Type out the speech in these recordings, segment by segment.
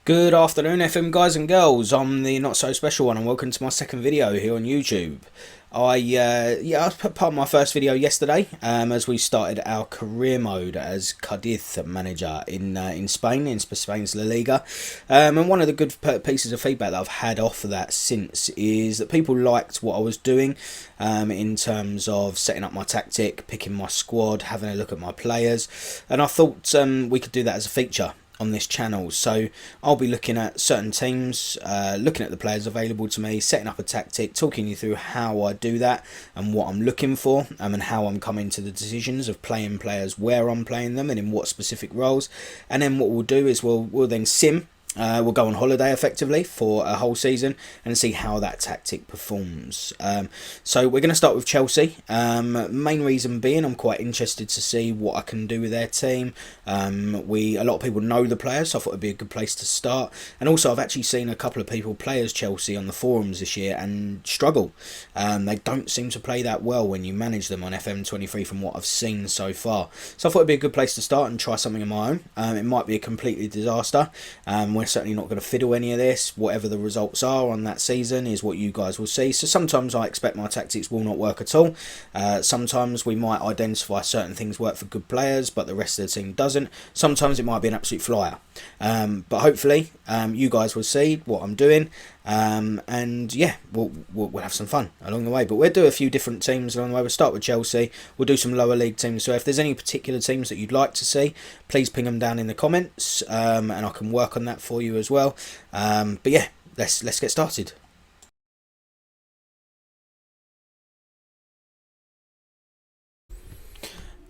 Good afternoon, FM guys and girls. I'm the not so special one, and welcome to my second video here on YouTube. I put part of my first video yesterday as we started our career mode as Cadiz manager in Spain, in Spain's La Liga. And one of the good pieces of feedback that I've had off of that since is that people liked what I was doing in terms of setting up my tactic, picking my squad, having a look at my players, and I thought we could do that as a feature on this channel. So I'll be looking at certain teams, looking at the players available to me, setting up a tactic, talking you through how I do that and what I'm looking for, and how I'm coming to the decisions of playing players, where I'm playing them and in what specific roles. And then what we'll do is we'll then sim. We'll go on holiday effectively for a whole season and see how that tactic performs. So we're going to start with Chelsea. Main reason being I'm quite interested to see what I can do with their team. A lot of people know the players, so I thought it'd be a good place to start. And also I've actually seen a couple of people play as Chelsea on the forums this year and struggle. They don't seem to play that well when you manage them on FM23 from what I've seen so far. So I thought it'd be a good place to start and try something of my own. It might be a completely disaster. We're certainly not going to fiddle any of this. Whatever the results are on that season is what you guys will see. So sometimes I expect my tactics will not work at all. Sometimes we might identify certain things work for good players but the rest of the team doesn't. Sometimes it might be an absolute flyer. But hopefully you guys will see what I'm doing. And yeah, we'll have some fun along the way. But we'll do a few different teams along the way. We'll start with Chelsea. We'll do some lower league teams. So if there's any particular teams that you'd like to see, please ping them down in the comments, and I can work on that for you as well. But yeah, let's get started.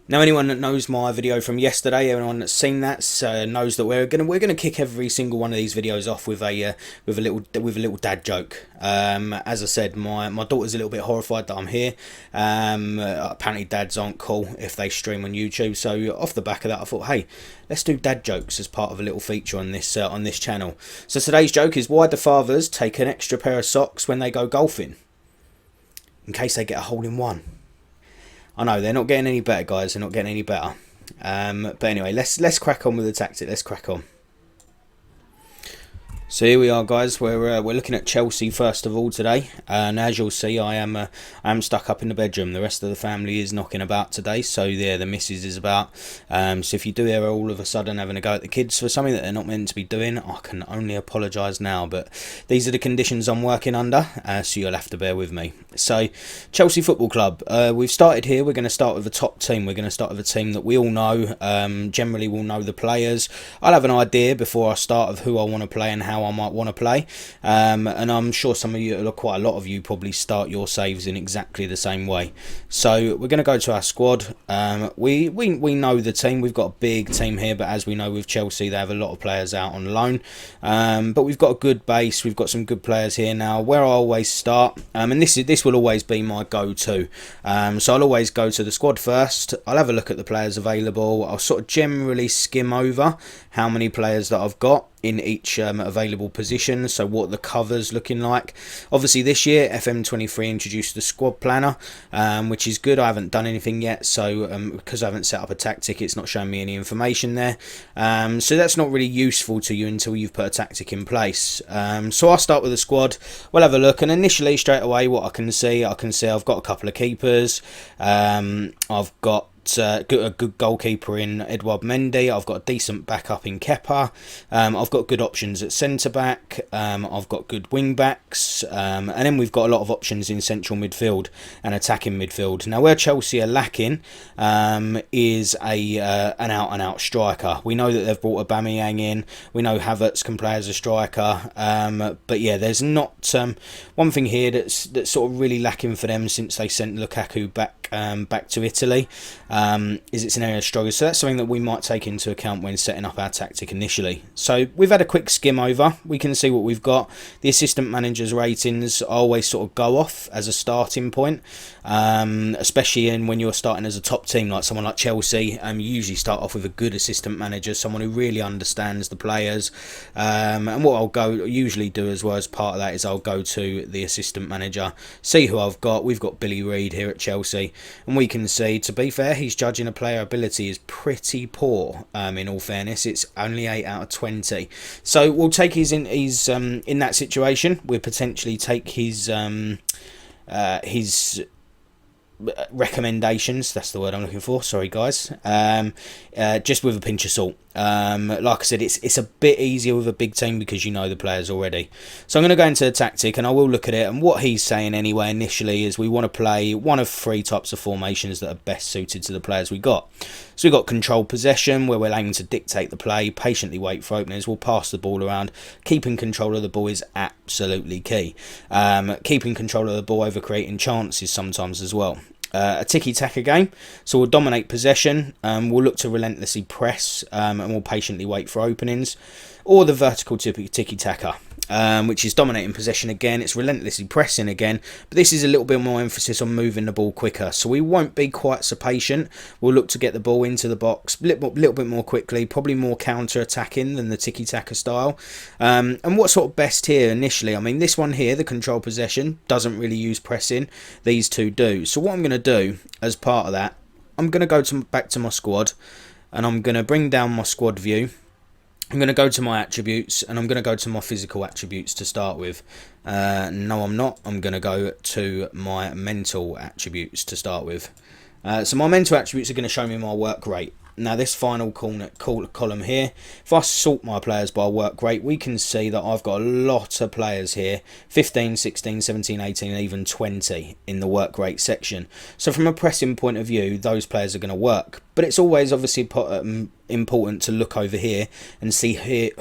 Now, anyone that knows my video from yesterday, anyone that's seen that, knows that we're gonna kick every single one of these videos off with a little dad joke. As I said, my daughter's a little bit horrified that I'm here. Apparently, dads aren't cool if they stream on YouTube. So off the back of that, I thought, hey, let's do dad jokes as part of a little feature on this channel. So today's joke is: why do fathers take an extra pair of socks when they go golfing? In case they get a hole in one. I know they're not getting any better, guys. They're not getting any better. But anyway, let's crack on with the tactic. Let's crack on. So here we are, guys. We're looking at Chelsea first of all today, and as you'll see, I am stuck up in the bedroom. The rest of the family is knocking about today, so yeah, the missus is about. So if you do hear her all of a sudden having a go at the kids for something that they're not meant to be doing, I can only apologise now. But these are the conditions I'm working under, so you'll have to bear with me. So Chelsea Football Club, we've started here. We're going to start with the top team. We're going to start with a team that we all know. Generally, we'll know the players. I'll have an idea before I start of who I want to play and how I might want to play, and I'm sure some of you, quite a lot of you, probably start your saves in exactly the same way. So we're going to go to our squad. We know the team. We've got a big team here, but as we know with Chelsea, they have a lot of players out on loan, but we've got a good base. We've got some good players here now. Where I always start, and this will always be my go-to, so I'll always go to the squad first. I'll have a look at the players available. I'll sort of generally skim over how many players that I've got in each available position, so what the cover's looking like. Obviously this year FM23 introduced the squad planner, which is good. I haven't done anything yet, so because I haven't set up a tactic, it's not showing me any information there, so that's not really useful to you until you've put a tactic in place. So I'll start with the squad. We'll have a look, and initially straight away what I can see I've got a couple of keepers. I've got a good goalkeeper in Edouard Mendy. I've got a decent backup in Kepa. I've got good options at centre back. I've got good wing backs, and then we've got a lot of options in central midfield and attacking midfield. Now, where Chelsea are lacking is an out and out striker. We know that they've brought Aubameyang in. We know Havertz can play as a striker, but yeah, there's not one thing here that's sort of really lacking for them since they sent Lukaku back to Italy. Is it's an area of struggle, so that's something that we might take into account when setting up our tactic initially. So we've had a quick skim over. We can see what we've got. The assistant manager's ratings I always sort of go off as a starting point, especially when you're starting as a top team like someone like Chelsea. You usually start off with a good assistant manager, someone who really understands the players, and what I'll usually do as well as part of that is I'll go to the assistant manager, see who I've got. We've got Billy Reid here at Chelsea, and we can see, to be fair, he's judging a player ability is pretty poor. In all fairness, it's only 8 out of 20. So we'll take in that situation. We'll potentially take his recommendations, that's the word I'm looking for, sorry guys, just with a pinch of salt. Like I said, it's a bit easier with a big team because you know the players already. So I'm going to go into the tactic and I will look at it, and what he's saying anyway initially is we want to play one of 3 types of formations that are best suited to the players we got. So we've got controlled possession, where we're aiming to dictate the play, patiently wait for openings, we'll pass the ball around. Keeping control of the ball is absolutely key. Keeping control of the ball over creating chances sometimes as well. A tiki-taka game, so we'll dominate possession, we'll look to relentlessly press, and we'll patiently wait for openings. Or the vertical tiki-taka, which is dominating possession again, it's relentlessly pressing again, but this is a little bit more emphasis on moving the ball quicker, so we won't be quite so patient. We'll look to get the ball into the box a little bit more quickly, probably more counter-attacking than the tiki-taka style. And what's sort of best here initially, I mean this one here, the control possession, doesn't really use pressing, these two do. So what I'm going to do as part of that, I'm going to go back to my squad, and I'm going to bring down my squad view. I'm going to go to my attributes, and I'm going to go to my physical attributes to start with. No, I'm not. I'm going to go to my mental attributes to start with. So my mental attributes are going to show me my work rate. Now this final column here, if I sort my players by work rate, we can see that I've got a lot of players here, 15, 16, 17, 18 and even 20 in the work rate section. So from a pressing point of view, those players are going to work. But it's always obviously important to look over here and see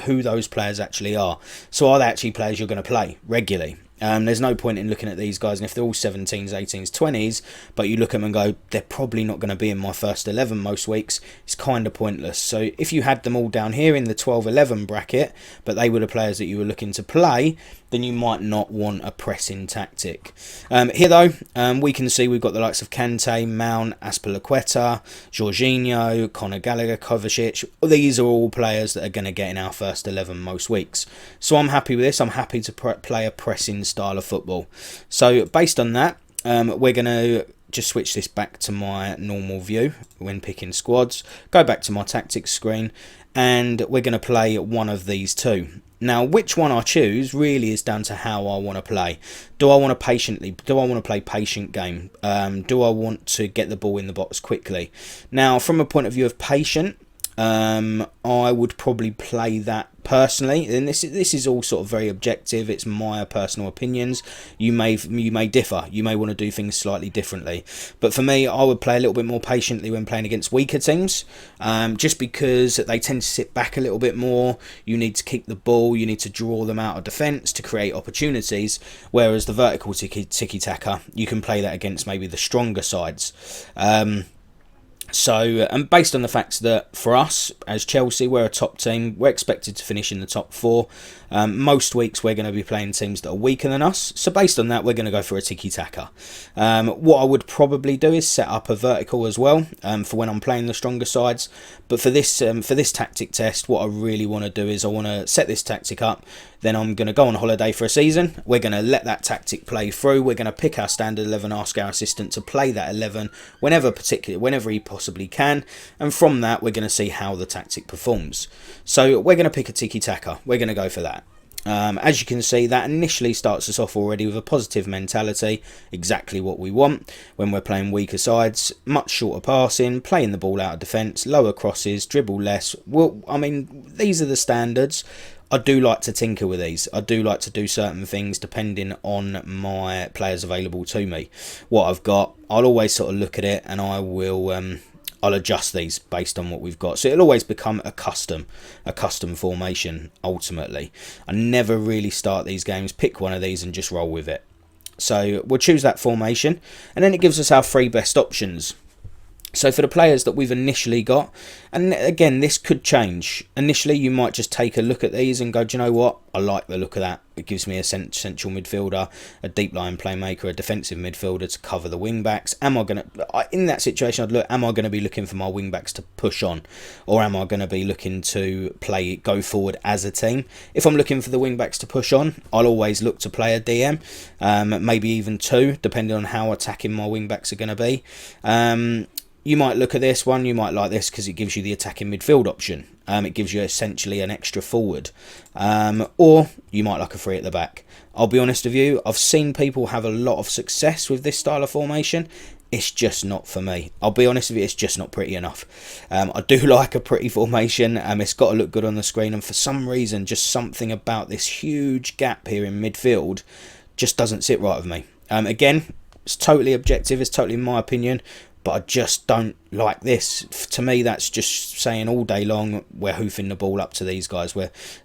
who those players actually are. So are they actually players you're going to play regularly? There's no point in looking at these guys, and if they're all 17s, 18s, 20s, but you look at them and go, they're probably not going to be in my first 11 most weeks, it's kind of pointless. So if you had them all down here in the 12-11 bracket, but they were the players that you were looking to play, then you might not want a pressing tactic. Here though, we can see we've got the likes of Kante, Mount, Azpilicueta, Jorginho, Conor Gallagher, Kovacic. These are all players that are going to get in our first 11 most weeks. So I'm happy with this. I'm happy to play a pressing style of football. So based on that, we're going to just switch this back to my normal view when picking squads. Go back to my tactics screen, and we're going to play one of these two. Now, which one I choose really is down to how I want to play. Do I want to play patient game? Do I want to get the ball in the box quickly? Now, from a point of view of patient, I would probably play that personally, and this is all sort of very objective. It's my personal opinions. You may differ. You may want to do things slightly differently, but for me, I would play a little bit more patiently when playing against weaker teams, just because they tend to sit back a little bit more. You need to keep the ball, you need to draw them out of defence to create opportunities, whereas the vertical tiki-taka, you can play that against maybe the stronger sides. So, and based on the fact that for us as Chelsea, we're a top team, we're expected to finish in the top 4. Most weeks we're going to be playing teams that are weaker than us. So based on that, we're going to go for a tiki-taka. What I would probably do is set up a vertical as well, for when I'm playing the stronger sides. But for this tactic test, what I really want to do is I want to set this tactic up. Then I'm going to go on holiday for a season. We're going to let that tactic play through. We're going to pick our standard 11, ask our assistant to play that 11 whenever he possibly can. And from that, we're going to see how the tactic performs. So we're going to pick a tiki-taka. We're going to go for that. As you can see, that initially starts us off already with a positive mentality, exactly what we want when we're playing weaker sides. Much shorter passing, playing the ball out of defence, lower crosses, dribble less. Well, I mean, these are the standards. I do like to tinker with these. I do like to do certain things depending on my players available to me. What I've got, I'll always sort of look at it, and I'll adjust these based on what we've got. So it'll always become a custom formation ultimately. I never really start these games, pick one of these and just roll with it. So we'll choose that formation, and then it gives us our 3 best options. So for the players that we've initially got, and again, this could change. Initially, you might just take a look at these and go, do you know what? I like the look of that. It gives me a central midfielder, a deep line playmaker, a defensive midfielder to cover the wing backs. In that situation, I'd look, am I going to be looking for my wing backs to push on? Or am I going to be looking to go forward as a team? If I'm looking for the wing backs to push on, I'll always look to play a DM, maybe even 2, depending on how attacking my wing backs are going to be. you might look at this one, you might like this because it gives you the attacking midfield option. It gives you essentially an extra forward. Or you might like a three at the back. I'll be honest with you, I've seen people have a lot of success with this style of formation. It's just not for me. I'll be honest with you, it's just not pretty enough. I do like a pretty formation. It's got to look good on the screen, and for some reason, just something about this huge gap here in midfield just doesn't sit right with me. Again, it's totally objective, it's totally my opinion, but I just don't like this. To me, that's just saying all day long we're hoofing the ball up to these guys.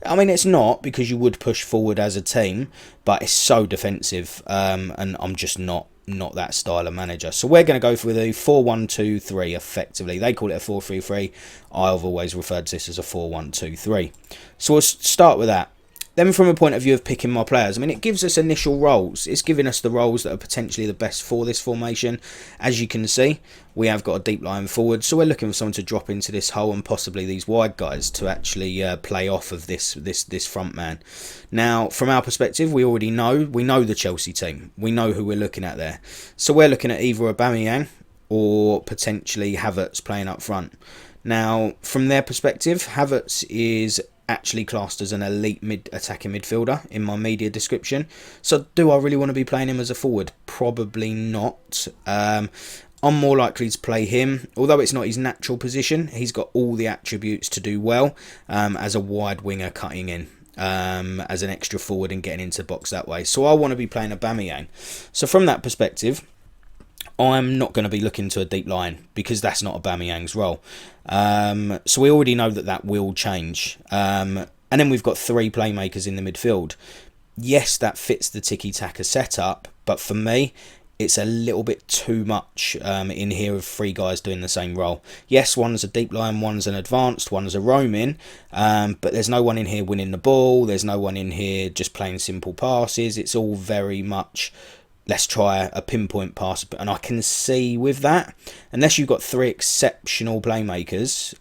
I mean, it's not, because you would push forward as a team, but it's so defensive, and I'm just not that style of manager. So we're going to go for the 4-1-2-3 effectively. They call it a 4-3-3. I've always referred to this as a 4-1-2-3. So we'll start with that. Then from a point of view of picking my players, I mean, it gives us initial roles. It's giving us the roles that are potentially the best for this formation. As you can see, we have got a deep line forward, so we're looking for someone to drop into this hole, and possibly these wide guys to actually play off of this front man. Now, from our perspective, we know the Chelsea team. We know who we're looking at there. So we're looking at either Aubameyang or potentially Havertz playing up front. Now, from their perspective, Havertz is actually classed as an elite attacking midfielder in my media description. So do I really want to be playing him as a forward? Probably not. I'm more likely to play him, although it's not his natural position. He's got all the attributes to do well as a wide winger cutting in, as an extra forward and getting into the box that way. So I want to be playing Aubameyang. So from that perspective, I'm not going to be looking to a deep line, because that's not Aubameyang's role. So we already know that will change. And then we've got three playmakers in the midfield. Yes, that fits the tiki-taka setup, but for me, it's a little bit too much in here of three guys doing the same role. Yes, one's a deep line, one's an advanced, one's a roaming, but there's no one in here winning the ball. There's no one in here just playing simple passes. It's all very much, let's try a pinpoint pass, and I can see with that, unless you've got three exceptional playmakers,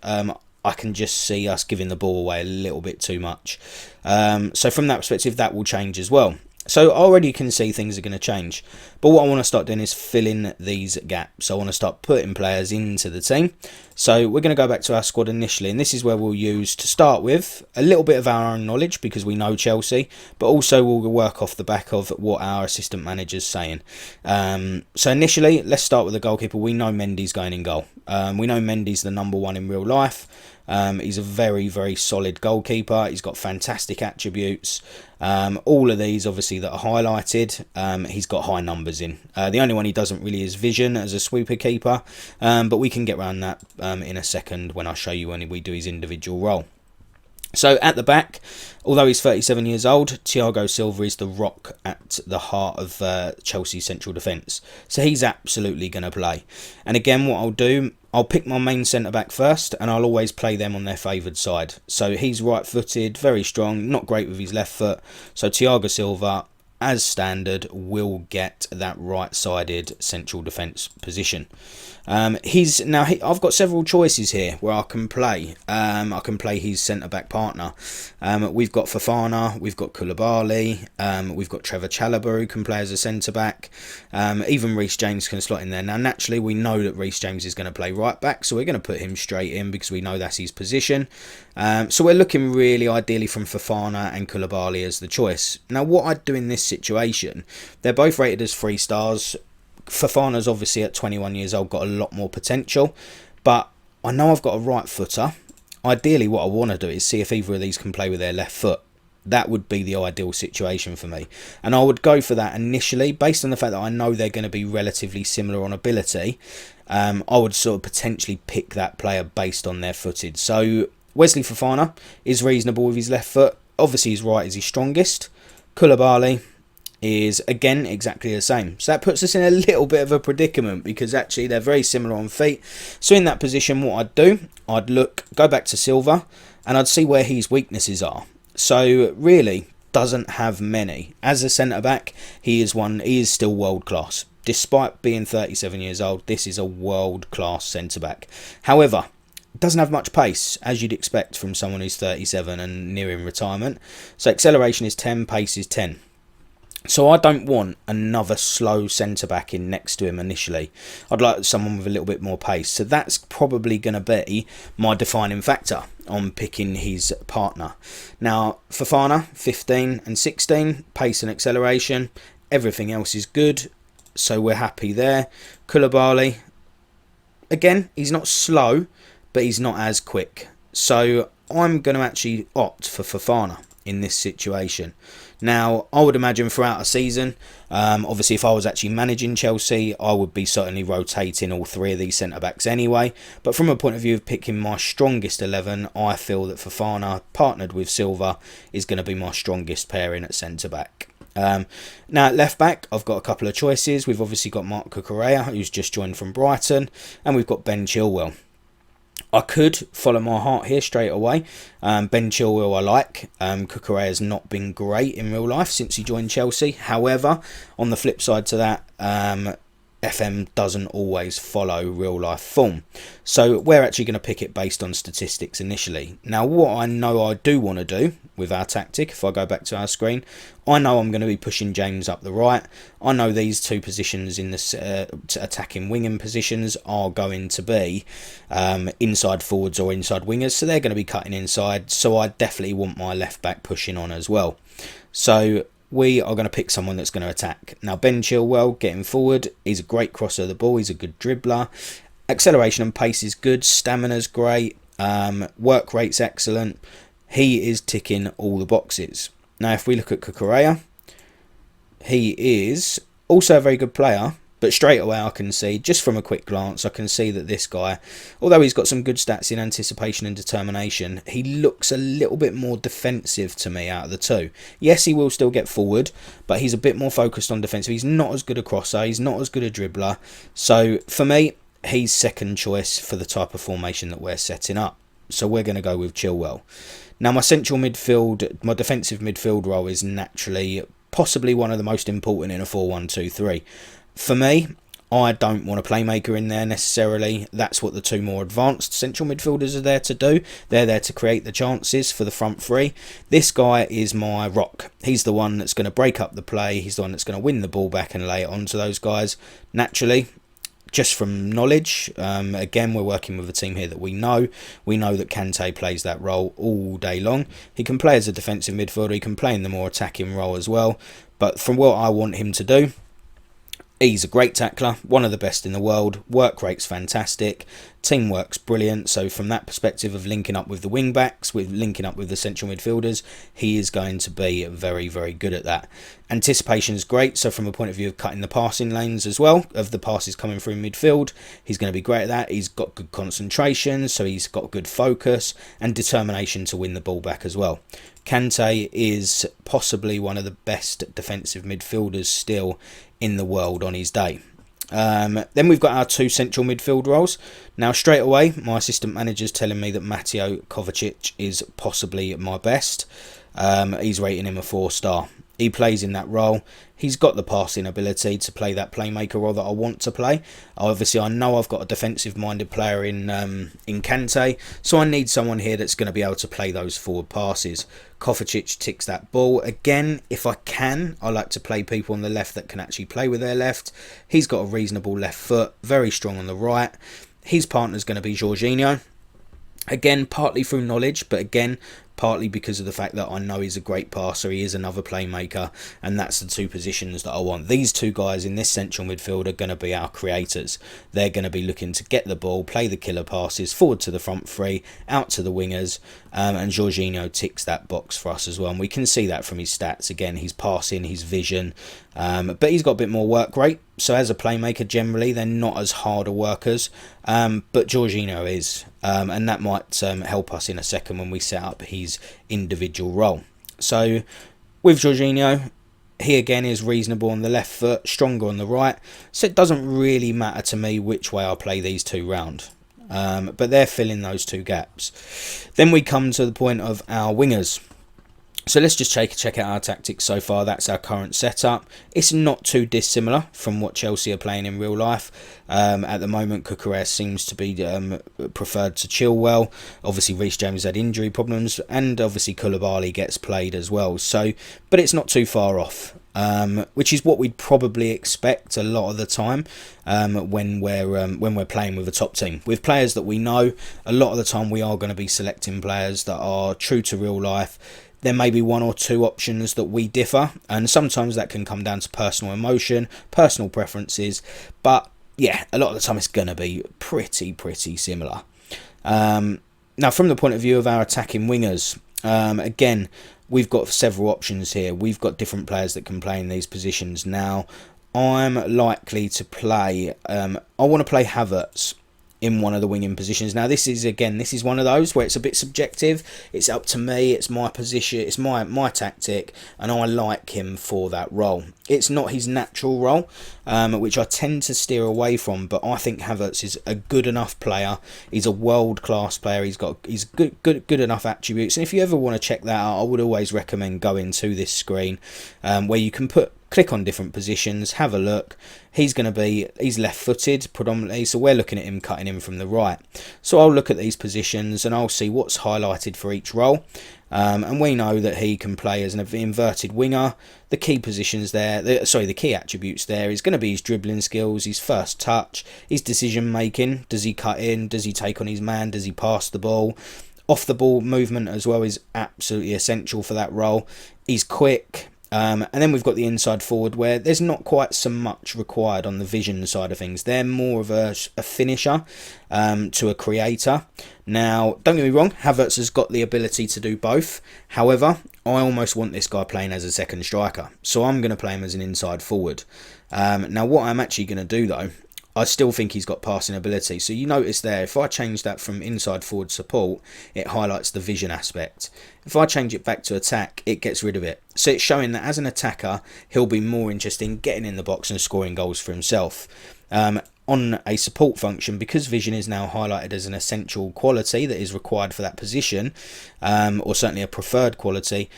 I can just see us giving the ball away a little bit too much. So from that perspective, that will change as well. So I already can see things are going to change. But what I want to start doing is filling these gaps. I want to start putting players into the team. So we're going to go back to our squad initially. And this is where we'll use, to start with, a little bit of our own knowledge, because we know Chelsea. But also we'll work off the back of what our assistant manager's saying. So initially, let's start with the goalkeeper. We know Mendy's going in goal. We know Mendy's the number one in real life. He's a very, very solid goalkeeper. He's got fantastic attributes. All of these, obviously, that are highlighted, he's got high numbers in. The only one he doesn't really is vision as a sweeper keeper, but we can get around that in a second when I show you when we do his individual role. So at the back, although he's 37 years old, Thiago Silva is the rock at the heart of Chelsea's central defence. So he's absolutely going to play. And again, what I'll do, I'll pick my main centre-back first, and I'll always play them on their favoured side. So he's right-footed, very strong, not great with his left foot. So Thiago Silva, as standard, will get that right-sided central defence position. I've got several choices here where I can play. I can play his centre-back partner. We've got Fofana, we've got Koulibaly, we've got Trevor Chalobah who can play as a centre-back. Even Reece James can slot in there. Now, naturally, we know that Reece James is going to play right-back, so we're going to put him straight in because we know that's his position. So we're looking really ideally from Fofana and Koulibaly as the choice. Now, what I'd do in this situation, they're both rated as 3 stars. Fofana's obviously at 21 years old got a lot more potential, but I know I've got a right footer. Ideally, what I want to do is see if either of these can play with their left foot. That would be the ideal situation for me, and I would go for that initially based on the fact that I know they're going to be relatively similar on ability. I would sort of potentially pick that player based on their footed. So Wesley Fofana is reasonable with his left foot. Obviously his right is his strongest. Koulibaly is again exactly the same, so that puts us in a little bit of a predicament because actually they're very similar on feet. So in that position, what I'd do, I'd go back to Silva and I'd see where his weaknesses are. So really doesn't have many. As a centre back, he is still world class. Despite being 37 years old, this is a world class centre back. However, doesn't have much pace, as you'd expect from someone who's 37 and nearing retirement. So acceleration is 10, pace is 10. So I don't want another slow centre-back in next to him initially. I'd like someone with a little bit more pace. So that's probably going to be my defining factor on picking his partner. Now, Fofana, 15 and 16, pace and acceleration. Everything else is good, so we're happy there. Koulibaly, again, he's not slow, but he's not as quick. So I'm going to actually opt for Fofana in this situation. Now, I would imagine throughout a season, obviously if I was actually managing Chelsea, I would be certainly rotating all three of these centre-backs anyway. But from a point of view of picking my strongest 11, I feel that Fofana, partnered with Silva, is going to be my strongest pairing at centre-back. Now at left back, I've got a couple of choices. We've obviously got Marc Cucurella, who's just joined from Brighton, and we've got Ben Chilwell. I could follow my heart here straight away. Ben Chilwell I like. Cucurella has not been great in real life since he joined Chelsea. However, on the flip side to that, FM doesn't always follow real life form. So we're actually going to pick it based on statistics initially. Now what I know I do want to do with our tactic, if I go back to our screen, I know I'm going to be pushing James up the right. I know these two positions in the attacking winging positions are going to be inside forwards or inside wingers, so they're going to be cutting inside, so I definitely want my left back pushing on as well. So we are going to pick someone that's going to attack. Now, Ben Chilwell, getting forward, he's a great crosser of the ball. He's a good dribbler. Acceleration and pace is good. Stamina's great. Work rate's excellent. He is ticking all the boxes. Now, if we look at Cucurella, he is also a very good player. But straight away I can see, just from a quick glance, I can see that this guy, although he's got some good stats in anticipation and determination, he looks a little bit more defensive to me out of the two. Yes, he will still get forward, but he's a bit more focused on defensive. He's not as good a crosser, he's not as good a dribbler. So for me, he's second choice for the type of formation that we're setting up. So we're going to go with Chilwell. Now my central midfield, my defensive midfield role is naturally possibly one of the most important in a 4-1-2-3. For me, I don't want a playmaker in there necessarily. That's what the two more advanced central midfielders are there to do. They're there to create the chances for the front three. This guy is my rock. He's the one that's going to break up the play. He's the one that's going to win the ball back and lay it on to those guys. Naturally, just from knowledge, again, we're working with a team here that we know. We know that Kante plays that role all day long. He can play as a defensive midfielder. He can play in the more attacking role as well. But from what I want him to do, he's a great tackler, one of the best in the world, work rate's fantastic, teamwork's brilliant, so from that perspective of linking up with the wing backs, with linking up with the central midfielders, he is going to be very, very good at that. Anticipation is great, so from a point of view of cutting the passing lanes as well, of the passes coming through midfield, he's going to be great at that. He's got good concentration, so he's got good focus and determination to win the ball back as well. Kante is possibly one of the best defensive midfielders still in the world on his day. Then we've got our two central midfield roles. Now straight away my assistant manager's telling me that Mateo Kovacic is possibly my best. He's rating him a 4-star. He plays in that role. He's got the passing ability to play that playmaker role that I want to play. Obviously, I know I've got a defensive-minded player in Kante, so I need someone here that's going to be able to play those forward passes. Kovacic ticks that ball. Again, if I can, I like to play people on the left that can actually play with their left. He's got a reasonable left foot, very strong on the right. His partner's going to be Jorginho. Again, partly through knowledge, but again, partly because of the fact that I know he's a great passer, he is another playmaker, and that's the two positions that I want. These two guys in this central midfield are going to be our creators. They're going to be looking to get the ball, play the killer passes, forward to the front three, out to the wingers, and Jorginho ticks that box for us as well. And we can see that from his stats. Again, his passing, his vision, but he's got a bit more work rate. So as a playmaker, generally, they're not as hard a workers, but Jorginho is, and that might help us in a second when we set up his individual role. So with Jorginho, he again is reasonable on the left foot, stronger on the right, so it doesn't really matter to me which way I play these two round. But they're filling those two gaps. Then we come to the point of our wingers. So let's just check out our tactics so far. That's our current setup. It's not too dissimilar from what Chelsea are playing in real life. At the moment, Cucurella seems to be preferred to Chilwell. Obviously, Reece James had injury problems, and obviously Koulibaly gets played as well. So, but it's not too far off. which is what we'd probably expect a lot of the time when we're playing with a top team. With players that we know, a lot of the time we are going to be selecting players that are true to real life. There may be one or two options that we differ, and sometimes that can come down to personal emotion, personal preferences, but yeah, a lot of the time it's going to be pretty similar. Now, from the point of view of our attacking wingers, again, we've got several options here. We've got different players that can play in these positions. Now, I'm likely to play, I want to play Havertz in one of the winging positions. Now, this is one of those where it's a bit subjective. It's up to me, it's my position, it's my tactic, and I like him for that role. It's not his natural role, which I tend to steer away from, but I think Havertz is a good enough player. He's a world-class player. He's good enough attributes, and if you ever want to check that out, I would always recommend going to this screen where you can click on different positions, have a look. He's left-footed predominantly, so we're looking at him cutting in from the right. So I'll look at these positions and I'll see what's highlighted for each role. And we know that he can play as an inverted winger. The key positions there, the key attributes there is going to be his dribbling skills, his first touch, his decision making. Does he cut in? Does he take on his man? Does he pass the ball? Off the ball movement as well is absolutely essential for that role. He's quick. And then we've got the inside forward where there's not quite so much required on the vision side of things. They're more of a finisher to a creator. Now, don't get me wrong, Havertz has got the ability to do both. However, I almost want this guy playing as a second striker. So I'm going to play him as an inside forward. Now, what I'm actually going to do though, I still think he's got passing ability. So you notice there, if I change that from inside forward support, it highlights the vision aspect. If I change it back to attack, it gets rid of it. So it's showing that as an attacker, he'll be more interested in getting in the box and scoring goals for himself. On a support function, because vision is now highlighted as an essential quality that is required for that position, or certainly a preferred quality,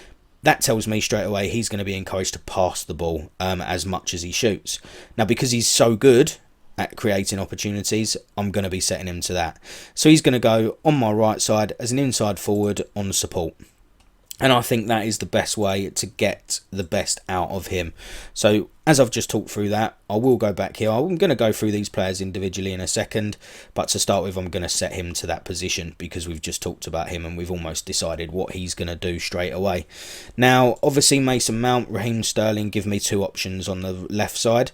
that tells me straight away he's going to be encouraged to pass the ball as much as he shoots. Now, because he's so good at creating opportunities, I'm going to be setting him to that. So he's going to go on my right side as an inside forward on support. And I think that is the best way to get the best out of him. So as I've just talked through that, I will go back here. I'm going to go through these players individually in a second. But to start with, I'm going to set him to that position because we've just talked about him and we've almost decided what he's going to do straight away. Now, obviously, Mason Mount, Raheem Sterling give me two options on the left side.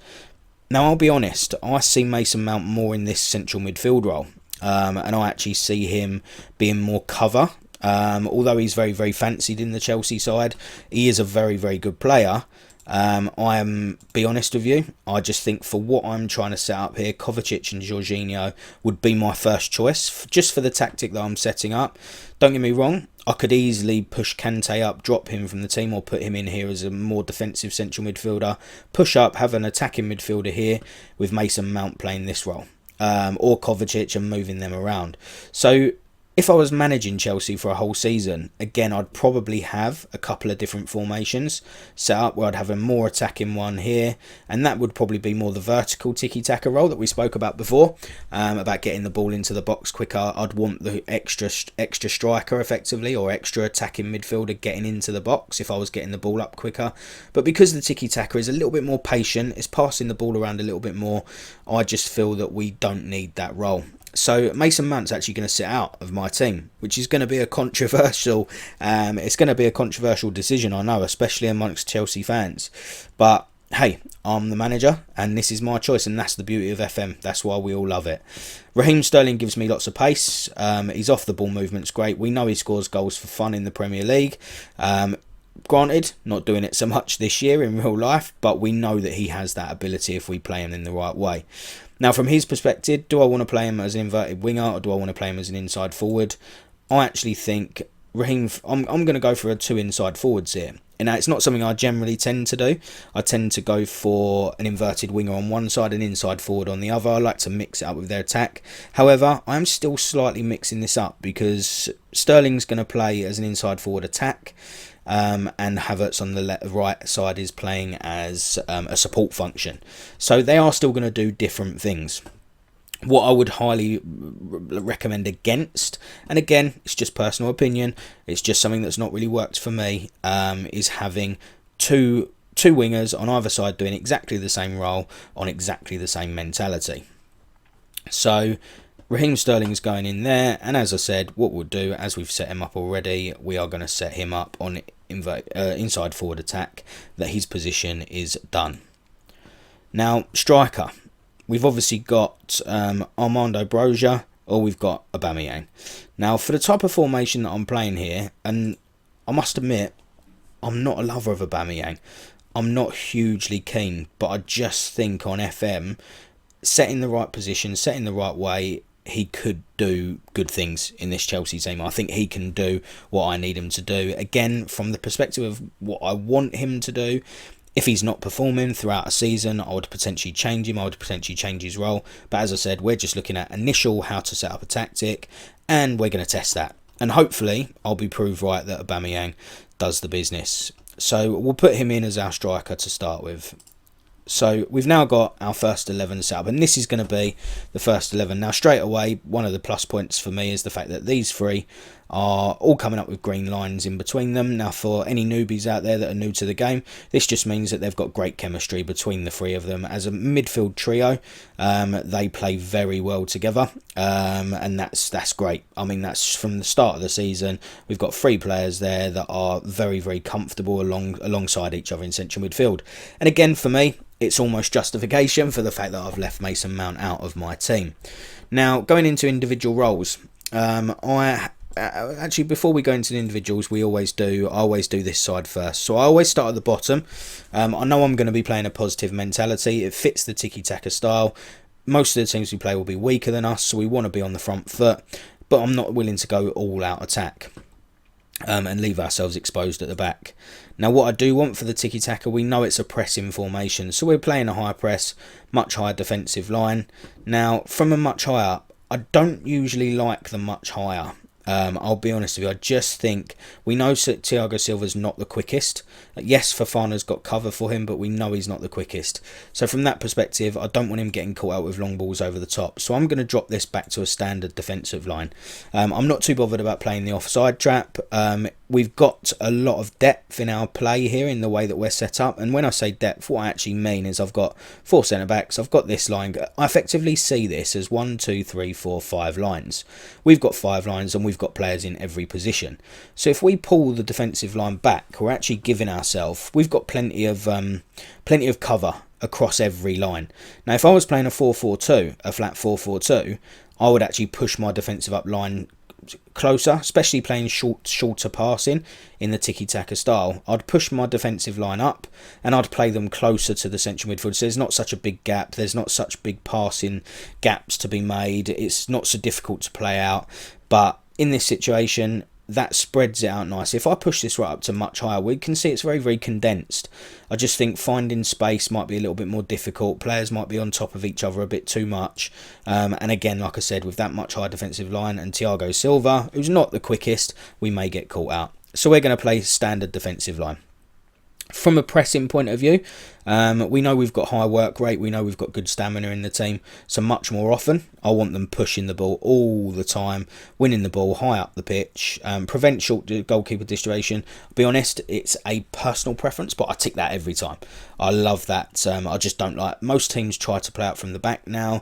Now, I'll be honest, I see Mason Mount more in this central midfield role. And I actually see him being more cover. Although he's very fancied in the Chelsea side, he is a very good player. Be honest with you, I just think for what I'm trying to set up here, Kovacic and Jorginho would be my first choice, just for the tactic that I'm setting up. Don't get me wrong, I could easily push Kante up, drop him from the team, or put him in here as a more defensive central midfielder, push up, have an attacking midfielder here with Mason Mount playing this role, or Kovacic and moving them around. So if I was managing Chelsea for a whole season, again, I'd probably have a couple of different formations set up where I'd have a more attacking one here, and that would probably be more the vertical tiki-taka role that we spoke about before, about getting the ball into the box quicker. I'd want the extra striker effectively, or extra attacking midfielder getting into the box if I was getting the ball up quicker. But because the tiki-taka is a little bit more patient, it's passing the ball around a little bit more, I just feel that we don't need that role. So Mason Mount's actually going to sit out of my team, which is going to be a controversial. It's going to be a controversial decision, I know, especially amongst Chelsea fans. But hey, I'm the manager, and this is my choice, and that's the beauty of FM. That's why we all love it. Raheem Sterling gives me lots of pace. His off the ball movement's great. We know he scores goals for fun in the Premier League. Granted, not doing it so much this year in real life, but we know that he has that ability if we play him in the right way. Now, from his perspective, do I want to play him as an inverted winger, or do I want to play him as an inside forward? I actually think Raheem, I'm going to go for 2 inside forwards here. And it's not something I generally tend to do. I tend to go for an inverted winger on one side and inside forward on the other. I like to mix it up with their attack. However, I'm still slightly mixing this up because Sterling's going to play as an inside forward attack. And Havertz on the right side is playing as a support function. So they are still going to do different things. What I would highly recommend against, and again, it's just personal opinion, it's just something that's not really worked for me, is having two two wingers on either side doing exactly the same role on exactly the same mentality. So Raheem Sterling's going in there, and as I said, what we'll do, as we've set him up already, we are going to set him up on inside forward attack, that his position is done. Now, striker. We've obviously got Armando Broja, or we've got Aubameyang. Now, for the type of formation that I'm playing here, and I must admit, I'm not a lover of Aubameyang. I'm not hugely keen, but I just think on FM, setting the right position, setting the right way, he could do good things in this Chelsea team. I think he can do what I need him to do. Again, from the perspective of what I want him to do, if he's not performing throughout a season, I would potentially change him. I would potentially change his role. But as I said, we're just looking at initial how to set up a tactic, and we're going to test that. And hopefully, I'll be proved right that Aubameyang does the business. So we'll put him in as our striker to start with. So we've now got our first 11 set up, and this is going to be the first 11. Now, straight away, one of the plus points for me is the fact that these three are all coming up with green lines in between them. Now, for any newbies out there that are new to the game, this just means that they've got great chemistry between the three of them. As a midfield trio, they play very well together, and that's great. I mean, that's from the start of the season. We've got three players there that are very, very comfortable alongside each other in central midfield. And again, for me, it's almost justification for the fact that I've left Mason Mount out of my team. Now, going into individual roles, actually, before we go into the individuals, I always do this side first. So I always start at the bottom. I know I'm going to be playing a positive mentality. It fits the tiki-taka style. Most of the teams we play will be weaker than us, so we want to be on the front foot. But I'm not willing to go all-out attack and leave ourselves exposed at the back. Now, what I do want for the tiki-taka, we know it's a pressing formation. So we're playing a high press, much higher defensive line. Now, from a much higher, I don't usually like the much higher. I'll be honest with you, I just think we know that Thiago Silva's not the quickest. Yes, Fofana's got cover for him, but we know he's not the quickest. So from that perspective, I don't want him getting caught out with long balls over the top. So I'm going to drop this back to a standard defensive line. I'm not too bothered about playing the offside trap. We've got a lot of depth in our play here in the way that we're set up. And when I say depth, what I actually mean is I've got 4 centre-backs. I've got this line. I effectively see this as 1, 2, 3, 4, 5 lines. We've got 5 lines and we've got players in every position. So if we pull the defensive line back, we're actually giving ourselves, we've got plenty of cover across every line. Now, if I was playing a 4-4-2, a flat 4-4-2, I would actually push my defensive up line closer, especially playing shorter passing in the tiki-taka style. I'd push my defensive line up and I'd play them closer to the central midfield, so there's not such a big gap, there's not such big passing gaps to be made, it's not so difficult to play out. But in this situation, that spreads it out nice. If I push this right up to much higher, we can see it's very, very condensed. I just think finding space might be a little bit more difficult. Players might be on top of each other a bit too much. And again, like I said, with that much higher defensive line and Thiago Silva, who's not the quickest, we may get caught out. So we're going to play standard defensive line. From a pressing point of view, we know we've got high work rate, we know we've got good stamina in the team, so much more often I want them pushing the ball all the time, winning the ball high up the pitch, prevent short goalkeeper distribution. I'll be honest, it's a personal preference, but I tick that every time. I love that. I just don't like, most teams try to play out from the back now,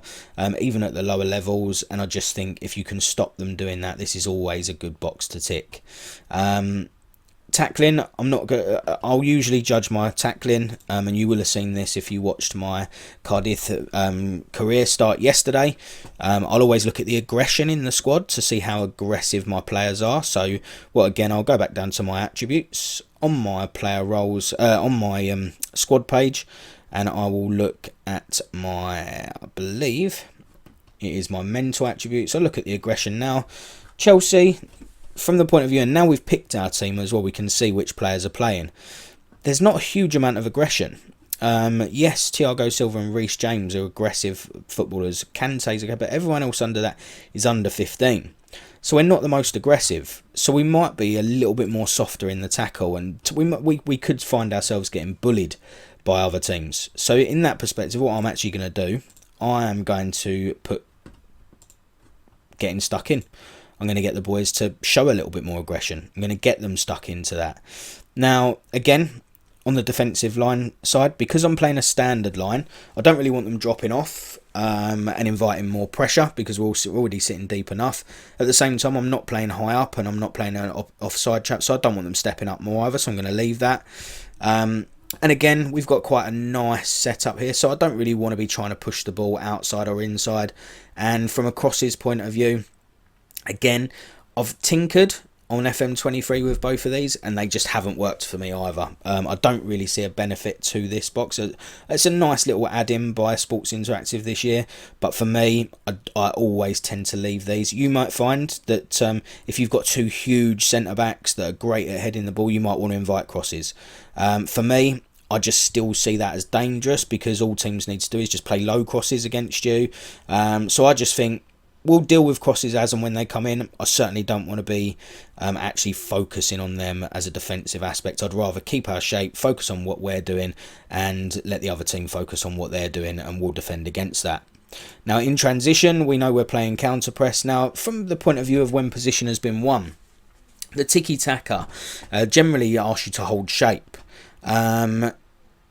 even at the lower levels, and I just think if you can stop them doing that, this is always a good box to tick. Tackling, I'll usually judge my tackling, and you will have seen this if you watched my Cardiff career start yesterday. I'll always look at the aggression in the squad to see how aggressive my players are. So, well, again, I'll go back down to my attributes on my player roles, on my squad page, and I will look at my, I believe it is my mental attributes. So look at the aggression now. Chelsea, from the point of view, and now we've picked our team as well, we can see which players are playing. There's not a huge amount of aggression. Yes, Thiago Silva and Reece James are aggressive footballers. Kante's okay, but everyone else under that is under 15. So we're not the most aggressive. So we might be a little bit more softer in the tackle, and we could find ourselves getting bullied by other teams. So in that perspective, what I'm actually going to do, I am going to put getting stuck in. I'm going to get the boys to show a little bit more aggression. I'm going to get them stuck into that. Now, again, on the defensive line side, because I'm playing a standard line, I don't really want them dropping off and inviting more pressure, because we're already sitting deep enough. At the same time, I'm not playing high up and I'm not playing an offside trap, so I don't want them stepping up more either, so I'm going to leave that. And again, we've got quite a nice setup here, so I don't really want to be trying to push the ball outside or inside. And from a crosses point of view, again, I've tinkered on FM23 with both of these, and they just haven't worked for me either. I don't really see a benefit to this box. It's a nice little add-in by Sports Interactive this year, but for me, I always tend to leave these. You might find that if you've got two huge centre-backs that are great at heading the ball, you might want to invite crosses. For me, I just still see that as dangerous, because all teams need to do is just play low crosses against you. So I just think we'll deal with crosses as and when they come in. I certainly don't want to be actually focusing on them as a defensive aspect. I'd rather keep our shape, focus on what we're doing, and let the other team focus on what they're doing, and we'll defend against that. Now, in transition, we know we're playing counter press. Now, from the point of view of when position has been won, the tiki-taka generally asks you to hold shape.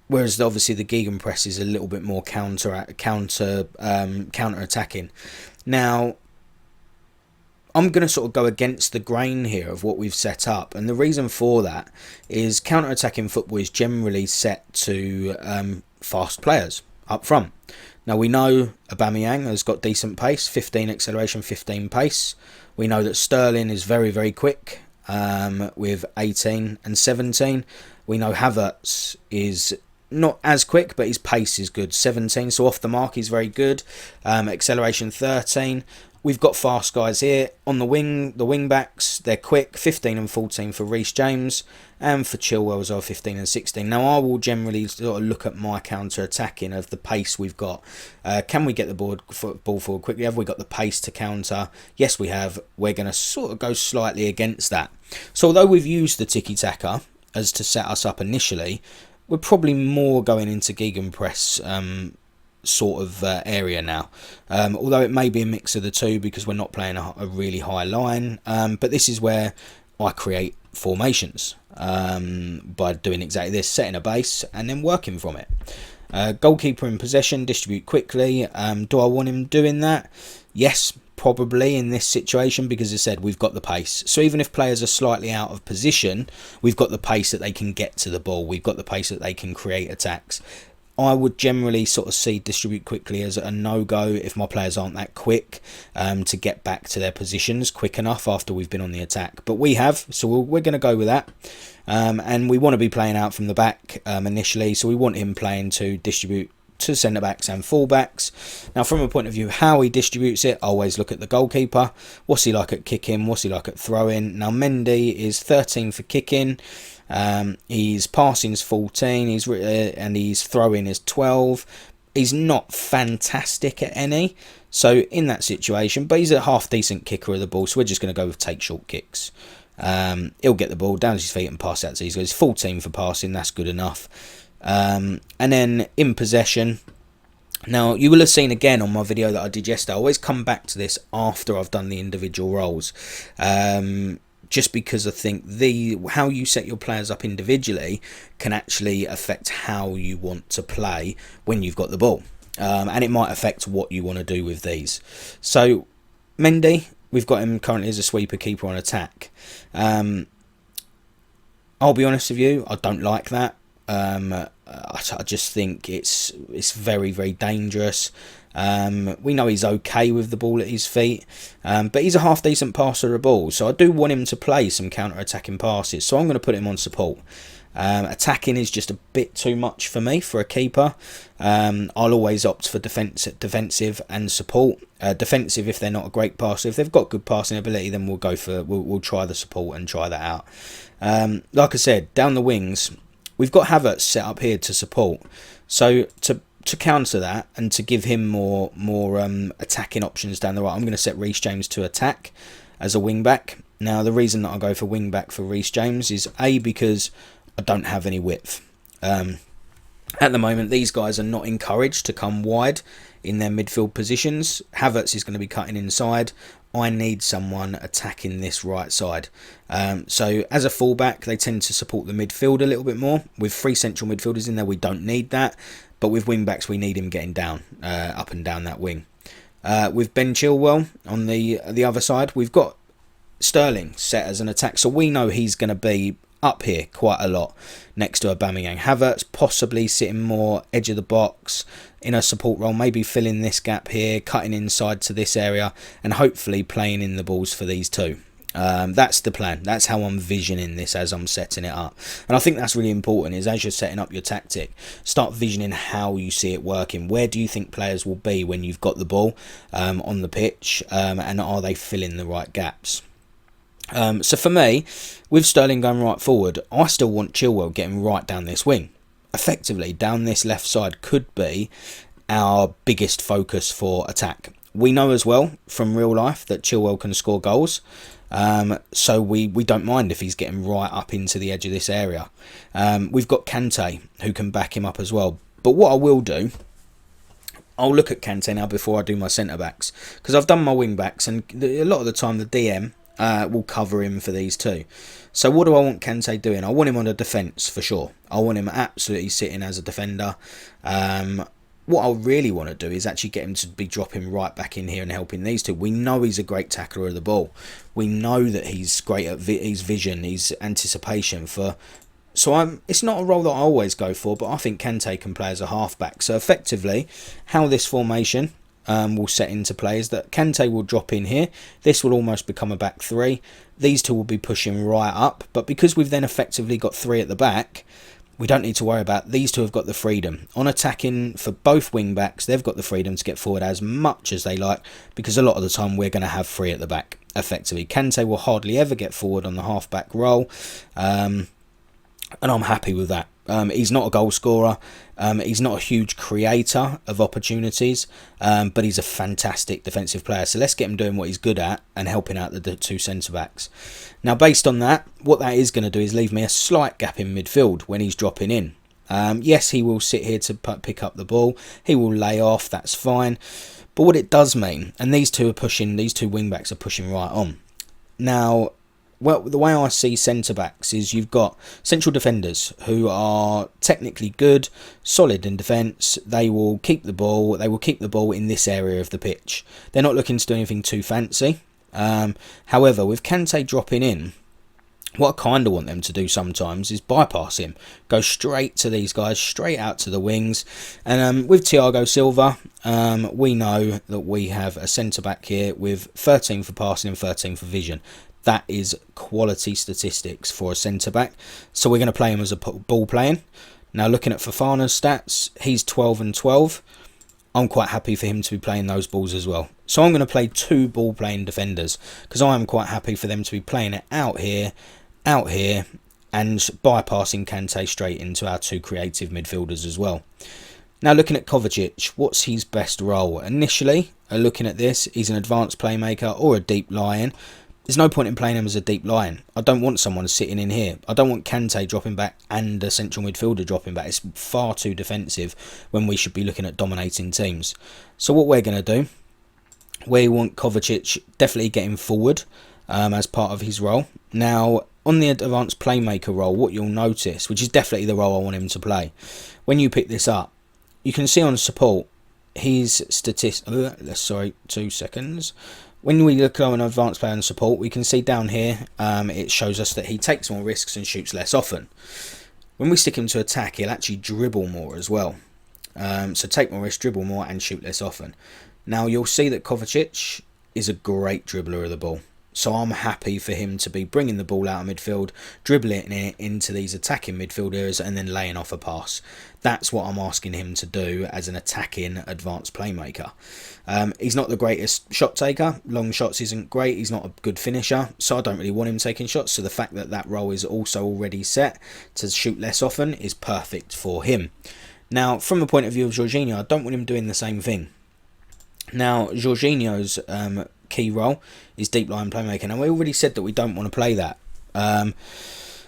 Whereas obviously the gegenpress is a little bit more counter attacking. Now, I'm going to sort of go against the grain here of what we've set up, and the reason for that is counter-attacking football is generally set to fast players up front. Now, we know Aubameyang has got decent pace, 15 acceleration, 15 pace. We know that Sterling is very, very quick with 18 and 17. We know Havertz is not as quick, but his pace is good, 17, so off the mark he's very good. Acceleration 13. We've got fast guys here on the wing backs, they're quick, 15 and 14 for Reece James, and for Chilwell as well, 15 and 16. Now, I will generally sort of look at my counter attacking of the pace we've got. Can we get the ball forward quickly? Have we got the pace to counter? Yes, we have. We're going to sort of go slightly against that. So although we've used the tiki-taka as to set us up initially, we're probably more going into gegenpress sort of area now. Although it may be a mix of the two, because we're not playing a really high line. But this is where I create formations by doing exactly this, setting a base and then working from it. Goalkeeper in possession, distribute quickly. Do I want him doing that? Yes, probably in this situation, because as I said, we've got the pace. So even if players are slightly out of position, we've got the pace that they can get to the ball. We've got the pace that they can create attacks. I would generally sort of see distribute quickly as a no-go if my players aren't that quick to get back to their positions quick enough after we've been on the attack. But we have, so we're going to go with that. And we want to be playing out from the back initially, so we want him playing to distribute to centre backs and full backs. Now, from a point of view how he distributes it, I always look at the goalkeeper. What's he like at kicking? What's he like at throwing? Now, Mendy is 13 for kicking. His passing is 14. And his throwing is 12. He's not fantastic at any. So in that situation, but he's a half decent kicker of the ball. So we're just going to go with take short kicks. He'll get the ball down his feet and pass out to he's 14 for passing. That's good enough. And then in possession, now you will have seen again on my video that I did yesterday, I always come back to this after I've done the individual roles, just because I think how you set your players up individually can actually affect how you want to play when you've got the ball, and it might affect what you want to do with these. So Mendy, we've got him currently as a sweeper keeper on attack. I'll be honest with you, I don't like that. I just think it's very, very dangerous. We know he's okay with the ball at his feet, but he's a half decent passer of the ball, so I do want him to play some counter-attacking passes, so I'm going to put him on support. Attacking is just a bit too much for me for a keeper. I'll always opt for defensive and support. Defensive if they're not a great passer. If they've got good passing ability, then we'll try the support and try that out. Like I said, down the wings, we've got Havertz set up here to support. So to counter that and to give him more attacking options down the right, I'm going to set Reece James to attack as a wing back. Now, the reason that I go for wing back for Reece James is A, because I don't have any width. At the moment, these guys are not encouraged to come wide in their midfield positions. Havertz is going to be cutting inside. I need someone attacking this right side. So as a fullback, they tend to support the midfield a little bit more. With 3 central midfielders in there, we don't need that. But with wing backs, we need him getting down, up and down that wing. With Ben Chilwell on the other side, we've got Sterling set as an attack. So we know he's going to be up here quite a lot next to Aubameyang. Havertz possibly sitting more edge of the box in a support role, maybe filling this gap here, cutting inside to this area, and hopefully playing in the balls for these two. That's the plan. That's how I'm visioning this as I'm setting it up. And I think that's really important, is as you're setting up your tactic, start visioning how you see it working. Where do you think players will be when you've got the ball on the pitch, and are they filling the right gaps? So for me, with Sterling going right forward, I still want Chilwell getting right down this wing. Effectively, down this left side could be our biggest focus for attack. We know as well from real life that Chilwell can score goals. So we don't mind if he's getting right up into the edge of this area. We've got Kante who can back him up as well. But what I will do, I'll look at Kante now before I do my centre-backs. Because I've done my wing-backs, and a lot of the time the DM will cover him for these two. So what do I want Kante doing? I want him on the defence for sure. I want him absolutely sitting as a defender. What I really want to do is actually get him to be dropping right back in here and helping these two. We know he's a great tackler of the ball. We know that he's great at his vision, his anticipation for. So it's not a role that I always go for, but I think Kante can play as a half-back. So effectively, how this formation will set into play is that Kante will drop in here. This will almost become a back three. These two will be pushing right up, but because we've then effectively got 3 at the back, we don't need to worry about. These two have got the freedom on attacking for both wing backs. They've got the freedom to get forward as much as they like, because a lot of the time we're going to have 3 at the back. Effectively, Kante will hardly ever get forward on the half back role, and I'm happy with that. He's not a goal scorer. He's not a huge creator of opportunities, but he's a fantastic defensive player. So let's get him doing what he's good at and helping out the 2 centre-backs. Now, based on that, what that is going to do is leave me a slight gap in midfield when he's dropping in. Yes, he will sit here to pick up the ball. He will lay off. That's fine. But what it does mean, and these two wing-backs are pushing right on. Now, well, the way I see centre-backs is you've got central defenders who are technically good, solid in defence. They will keep the ball. They will keep the ball in this area of the pitch. They're not looking to do anything too fancy. However, with Kante dropping in, what I kind of want them to do sometimes is bypass him. Go straight to these guys, straight out to the wings. And with Thiago Silva, we know that we have a centre-back here with 13 for passing and 13 for vision. That is quality statistics for a centre-back. So we're going to play him as a ball playing. Now looking at Fofana's stats, he's 12 and 12. I'm quite happy for him to be playing those balls as well. So I'm going to play 2 ball playing defenders, because I am quite happy for them to be playing it out here, and bypassing Kante straight into our 2 creative midfielders as well. Now looking at Kovacic, what's his best role? Initially, looking at this, he's an advanced playmaker or a deep lion. There's no point in playing him as a deep line. I don't want someone sitting in here. I don't want Kante dropping back and a central midfielder dropping back. It's far too defensive when we should be looking at dominating teams. So what we're going to do, we want Kovacic definitely getting forward as part of his role. Now, on the advanced playmaker role, what you'll notice, which is definitely the role I want him to play, when you pick this up, you can see on support, his statistics... sorry, 2 seconds... When we look on advanced player and support, we can see down here, it shows us that he takes more risks and shoots less often. When we stick him to attack, he'll actually dribble more as well. So take more risks, dribble more, and shoot less often. Now, you'll see that Kovacic is a great dribbler of the ball. So I'm happy for him to be bringing the ball out of midfield, dribbling it into these attacking midfielders, and then laying off a pass. That's what I'm asking him to do as an attacking advanced playmaker. He's not the greatest shot taker. Long shots isn't great. He's not a good finisher, so I don't really want him taking shots. So the fact that that role is also already set to shoot less often is perfect for him. Now, from the point of view of Jorginho, I don't want him doing the same thing. Now, Jorginho's key role is deep line playmaker. Now, we already said that we don't want to play that.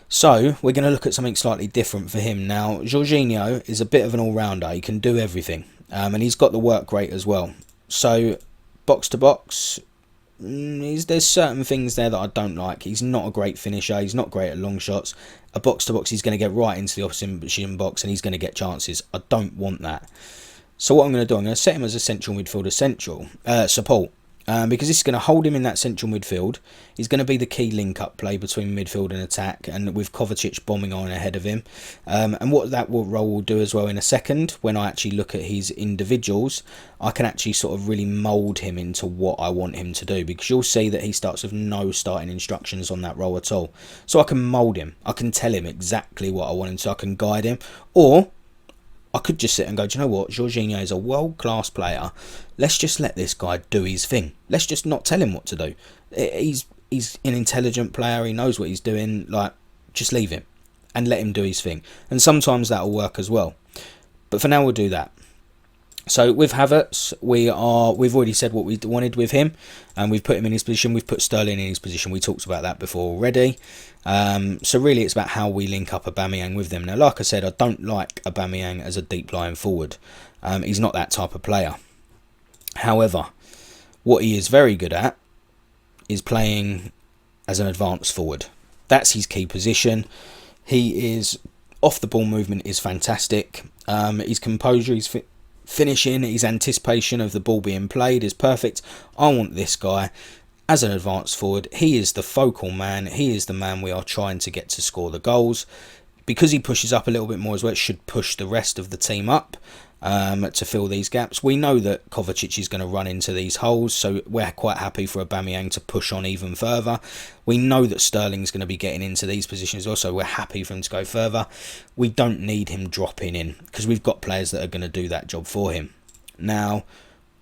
So we're going to look at something slightly different for him. Now, Jorginho is a bit of an all-rounder. He can do everything. and he's got the work rate as well. So box to box, there's certain things there that I don't like. He's not a great finisher. He's not great at long shots. A box to box, he's going to get right into the opposition box and he's going to get chances. I don't want that. So what I'm going to do, I'm going to set him as a central midfielder support. Because this is going to hold him in that central midfield. He's going to be the key link-up play between midfield and attack, and with Kovacic bombing on ahead of him. And what that role will do as well in a second, when I actually look at his individuals, I can actually sort of really mould him into what I want him to do, because you'll see that he starts with no starting instructions on that role at all. So I can mould him. I can tell him exactly what I want him to. I can guide him. Or I could just sit and go, do you know what? Jorginho is a world-class player. Let's just let this guy do his thing. Let's just not tell him what to do. He's an intelligent player. He knows what he's doing. Like, just leave him and let him do his thing. And sometimes that'll work as well. But for now, we'll do that. So with Havertz, we've already said what we wanted with him, and we've put him in his position. We've put Sterling in his position. We talked about that before already. So really, it's about how we link up Aubameyang with them. Now, like I said, I don't like Aubameyang as a deep lying forward. He's not that type of player. However, what he is very good at is playing as an advanced forward. That's his key position. He is off the ball movement is fantastic. His composure, his finishing, his anticipation of the ball being played is perfect. I want this guy as an advanced forward. He is the focal man. He is the man we are trying to get to score the goals. Because he pushes up a little bit more as well, it should push the rest of the team up to fill these gaps. We know that Kovacic is going to run into these holes, so we're quite happy for Aubameyang to push on even further. We know that Sterling's going to be getting into these positions also. We're happy for him to go further. We don't need him dropping in, because we've got players that are going to do that job for him. Now,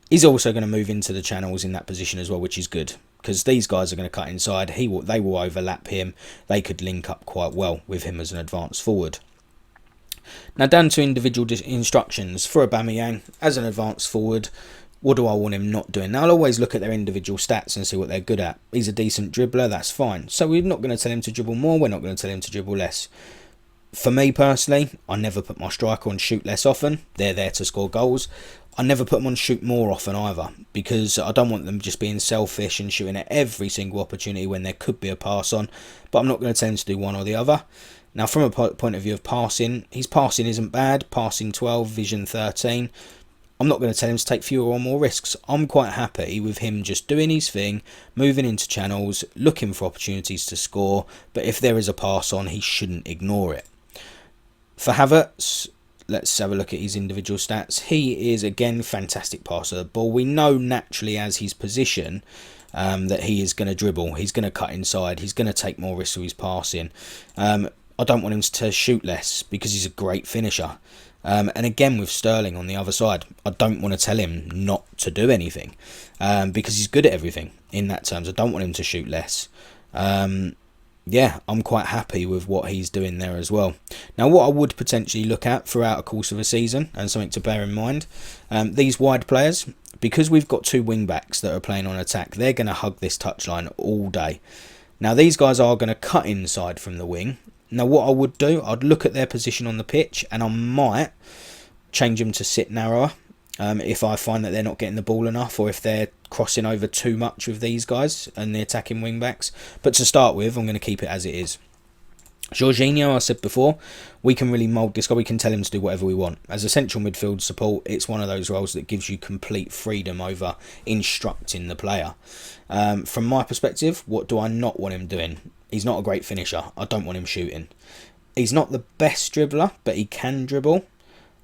he's also going to move into the channels in that position as well, which is good, because these guys are going to cut inside. They will overlap him. They could link up quite well with him as an advanced forward. Now, down to individual instructions for Aubameyang as an advanced forward. What do I want him not doing? Now, I'll always look at their individual stats and see what they're good at. He's a decent dribbler, that's fine. So we're not going to tell him to dribble more, we're not going to tell him to dribble less. For me personally, I never put my striker on shoot less often. They're there to score goals. I never put them on shoot more often either, because I don't want them just being selfish and shooting at every single opportunity when there could be a pass on. But I'm not going to tell him to do one or the other. Now, from a point of view of passing, his passing isn't bad. Passing 12, vision 13. I'm not going to tell him to take fewer or more risks. I'm quite happy with him just doing his thing, moving into channels, looking for opportunities to score. But if there is a pass on, he shouldn't ignore it. For Havertz, let's have a look at his individual stats. He is, again, fantastic passer of the ball. We know naturally as his position that he is going to dribble. He's going to cut inside. He's going to take more risks with his passing. I don't want him to shoot less because he's a great finisher. And again, with Sterling on the other side, I don't want to tell him not to do anything because he's good at everything in that terms. I don't want him to shoot less. Yeah, I'm quite happy with what he's doing there as well. Now, what I would potentially look at throughout a course of a season, and something to bear in mind, these wide players, because we've got two wing-backs that are playing on attack, they're going to hug this touchline all day. Now, these guys are going to cut inside from the wing. Now, what I would do, I'd look at their position on the pitch, and I might change them to sit narrower if I find that they're not getting the ball enough, or if they're crossing over too much with these guys and the attacking wing backs. But to start with, I'm going to keep it as it is. Jorginho, I said before, we can really mould this guy. We can tell him to do whatever we want. As a central midfield support, it's one of those roles that gives you complete freedom over instructing the player. From my perspective, what do I not want him doing? He's not a great finisher. I don't want him shooting. He's not the best dribbler, but he can dribble.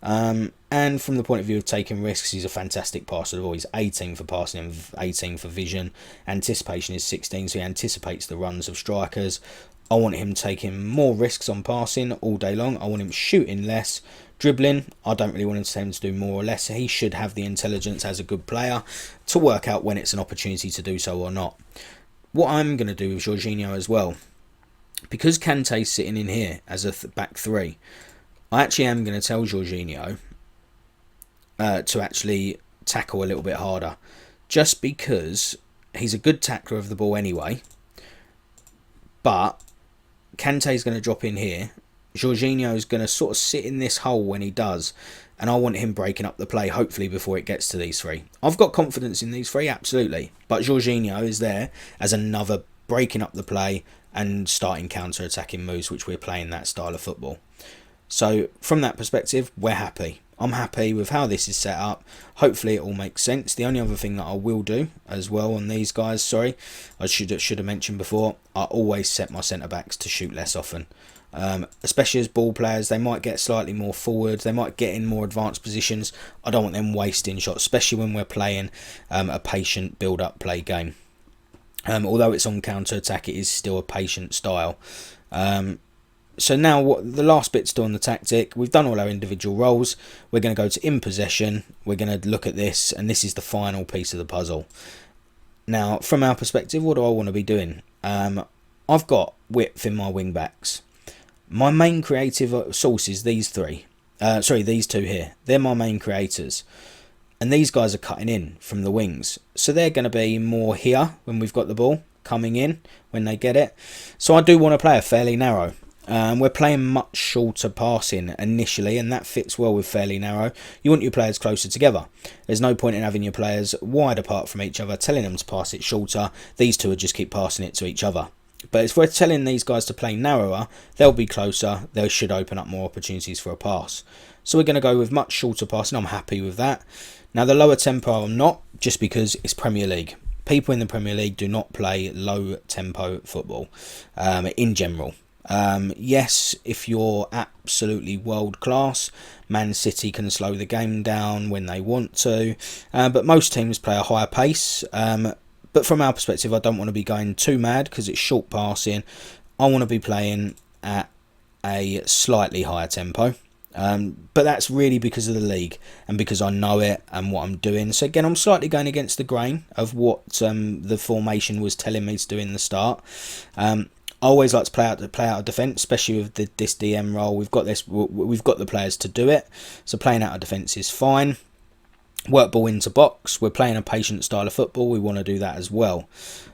And from the point of view of taking risks, he's a fantastic passer of the ball. He's 18 for passing and 18 for vision. Anticipation is 16, so he anticipates the runs of strikers. I want him taking more risks on passing all day long. I want him shooting less. Dribbling, I don't really want him to tell him to do more or less. He should have the intelligence as a good player to work out when it's an opportunity to do so or not. What I'm going to do with Jorginho as well, because Kante's sitting in here as a back three, I actually am going to tell Jorginho to actually tackle a little bit harder, just because he's a good tackler of the ball anyway. But Kante's going to drop in here, Jorginho is going to sort of sit in this hole when he does, and I want him breaking up the play, hopefully before it gets to these three. I've got confidence in these three, absolutely, but Jorginho is there as another breaking up the play and starting counter-attacking moves, which we're playing that style of football. So from that perspective, we're happy. I'm happy with how this is set up. Hopefully it all makes sense. The only other thing that I will do as well on these guys, sorry, I should have mentioned before, I always set my centre-backs to shoot less often. Especially as ball players, they might get slightly more forward, they might get in more advanced positions. I don't want them wasting shots, especially when we're playing a patient build-up play game. Although it's on counter-attack, it is still a patient style. So now what the last bit's done on the tactic. We've done all our individual roles. We're going to go to in possession. We're going to look at this, and this is the final piece of the puzzle. Now, from our perspective, what do I want to be doing? I've got width in my wing backs. My main creative source is these three. These two here. They're my main creators. And these guys are cutting in from the wings. So they're going to be more here when we've got the ball, coming in when they get it. So I do want to play a fairly narrow. We're playing much shorter passing initially, and that fits well with fairly narrow. You want your players closer together. There's no point in having your players wide apart from each other, telling them to pass it shorter. These two would just keep passing it to each other. But if we're telling these guys to play narrower, they'll be closer. They should open up more opportunities for a pass. So we're going to go with much shorter passing. I'm happy with that. Now the lower tempo I'm not, just because it's Premier League. People in the Premier League do not play low tempo football in general. Yes, if you're absolutely world class, Man City can slow the game down when they want to, but most teams play a higher pace. But from our perspective, I don't want to be going too mad because it's short passing. I want to be playing at a slightly higher tempo. But that's really because of the league and because I know it and what I'm doing. So again, I'm slightly going against the grain of what the formation was telling me to do in the start. I always like to play out of defence, especially with this DM role. We've got the players to do it. So playing out of defence is fine. Work ball into box. We're playing a patient style of football. We want to do that as well.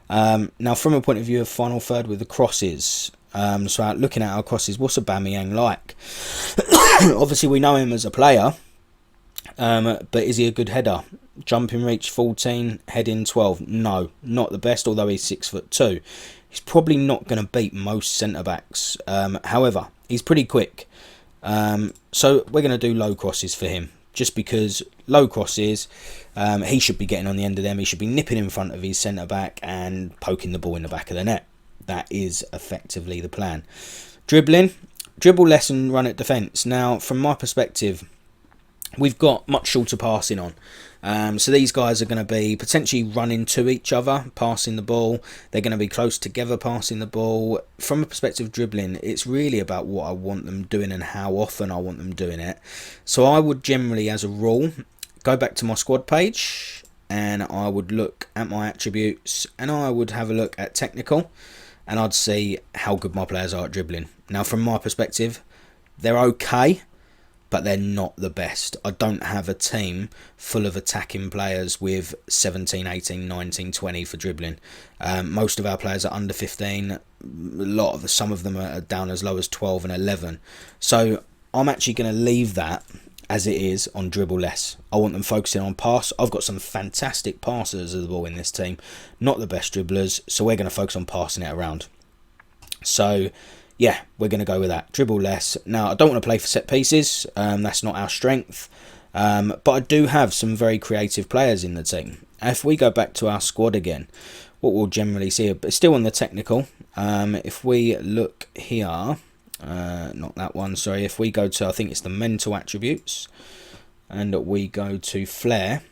Now, from a point of view of final third with the crosses, so looking at our crosses, what's Aubameyang like? Obviously, we know him as a player, but is he a good header? Jumping reach 14, heading 12. No, not the best. Although he's 6'2", he's probably not going to beat most centre backs. However, he's pretty quick. So we're going to do low crosses for him. Just because low crosses, he should be getting on the end of them. He should be nipping in front of his centre-back and poking the ball in the back of the net. That is effectively the plan. Dribble less and run at defence. Now, from my perspective, we've got much shorter passing on. So these guys are going to be potentially running to each other, passing the ball. They're going to be close together, passing the ball. From a perspective of dribbling, it's really about what I want them doing and how often I want them doing it. So I would generally, as a rule, go back to my squad page and I would look at my attributes and I would have a look at technical and I'd see how good my players are at dribbling. Now, from my perspective, they're okay, but they're not the best. I don't have a team full of attacking players with 17, 18, 19, 20 for dribbling. Most of our players are under 15. Some of them are down as low as 12 and 11. So I'm actually going to leave that as it is on dribble less. I want them focusing on pass. I've got some fantastic passers of the ball in this team. Not the best dribblers. So we're going to focus on passing it around. So yeah, we're going to go with that. Dribble less. Now, I don't want to play for set pieces. That's not our strength. But I do have some very creative players in the team. If we go back to our squad again, what we'll generally see, still on the technical, if we look here, not that one, sorry. If we go to, I think it's the mental attributes, and we go to flair,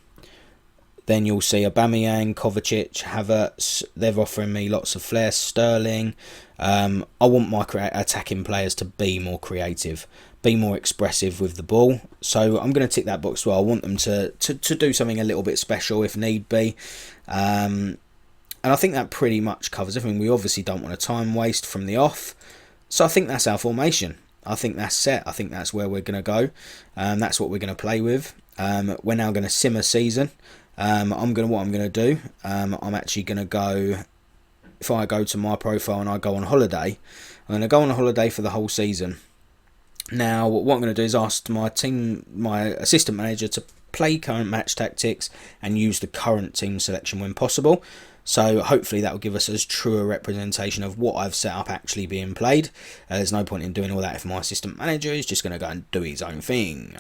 then you'll see Aubameyang, Kovacic, Havertz. They're offering me lots of flair. Sterling. I want my attacking players to be more creative, be more expressive with the ball. So I'm going to tick that box as well. I want them to do something a little bit special if need be. And I think that pretty much covers everything. We obviously don't want a time waste from the off. So I think that's our formation. I think that's set. I think that's where we're going to go. That's what we're going to play with. We're now going to simmer season. What I'm going to do, I'm actually going to go, if I go to my profile and I go on holiday, I'm going to go on a holiday for the whole season. Now, what I'm going to do is ask my assistant manager to play current match tactics and use the current team selection when possible. So hopefully that will give us as true a representation of what I've set up actually being played. There's no point in doing all that if my assistant manager is just going to go and do his own thing.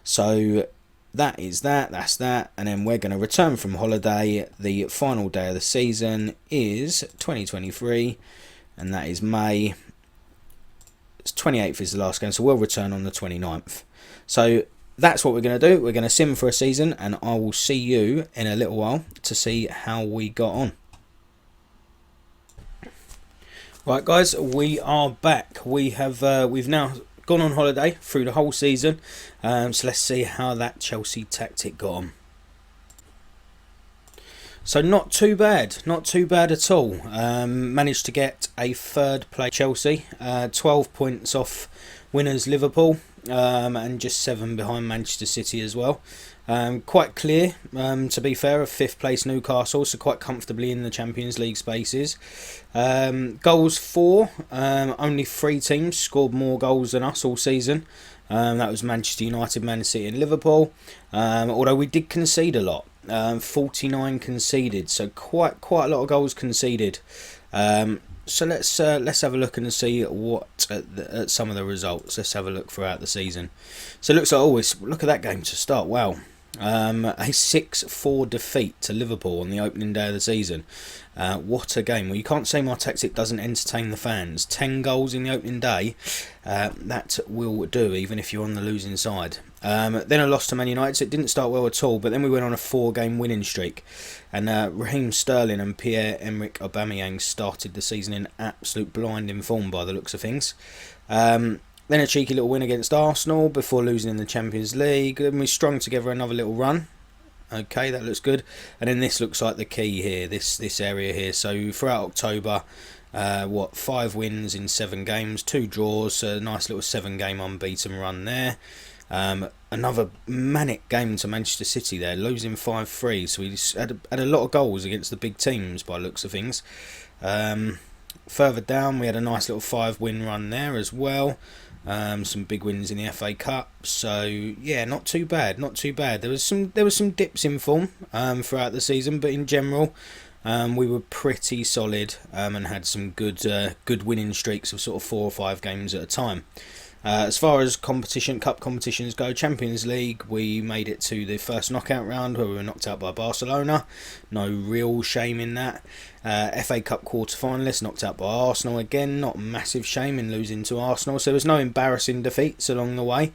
So that is that, that's that, and then we're going to return from holiday. The final day of the season is 2023, and that is May. 28th is the last game, so we'll return on the 29th. So that's what we're going to do. We're going to sim for a season, and I will see you in a little while to see how we got on. Right, guys, we are back. We've now gone on holiday through the whole season, so let's see how that Chelsea tactic got on. So not too bad at all. Managed to get a third place Chelsea, 12 points off winners Liverpool, and just 7 behind Manchester City as well. Quite clear, to be fair, of 5th place Newcastle, so quite comfortably in the Champions League spaces. Goals 4, only 3 teams scored more goals than us all season. That was Manchester United, Man City and Liverpool, although we did concede a lot. 49 conceded, so quite a lot of goals conceded. So let's have a look and see what at some of the results. Let's have a look throughout the season. So it looks like always. Look at that game to start. Wow, a 6-4 defeat to Liverpool on the opening day of the season. What a game! Well, you can't say my tactic doesn't entertain the fans. 10 goals in the opening day, that will do, even if you're on the losing side. Then a loss to Man United, so it didn't start well at all, but then we went on a 4-game winning streak, and Raheem Sterling and Pierre-Emerick Aubameyang started the season in absolute blinding form by the looks of things. Then a cheeky little win against Arsenal before losing in the Champions League, and we strung together another little run. Okay, that looks good. And then this looks like the key here, this area here. So throughout October, 5 wins in 7 games, 2 draws, a nice little 7-game unbeaten run there. Another manic game to Manchester City there, losing 5-3. So we had a lot of goals against the big teams by looks of things. Further down, we had a nice little 5-win run there as well. Some big wins in the FA Cup, so yeah, not too bad. There was some dips in form throughout the season, but in general, we were pretty solid and had some good winning streaks of sort of 4 or 5 games at a time. As far as cup competitions go, Champions League, we made it to the first knockout round where we were knocked out by Barcelona. No real shame in that. FA Cup quarter-finalists, knocked out by Arsenal again. Not massive shame in losing to Arsenal. So there was no embarrassing defeats along the way.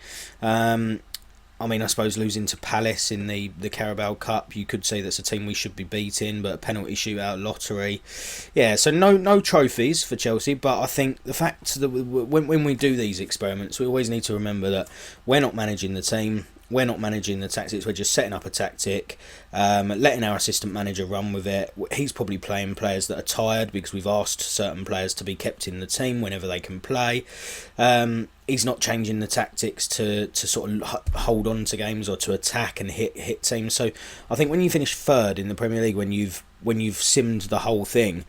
I suppose losing to Palace in the Carabao Cup, you could say that's a team we should be beating, but a penalty shootout, lottery. Yeah, so no trophies for Chelsea, but I think the fact that when we do these experiments, we always need to remember that we're not managing the team, we're not managing the tactics, we're just setting up a tactic, letting our assistant manager run with it. He's probably playing players that are tired because we've asked certain players to be kept in the team whenever they can play. He's not changing the tactics to sort of hold on to games or to attack and hit teams. So I think when you finish 3rd in the Premier League, when you've simmed the whole thing,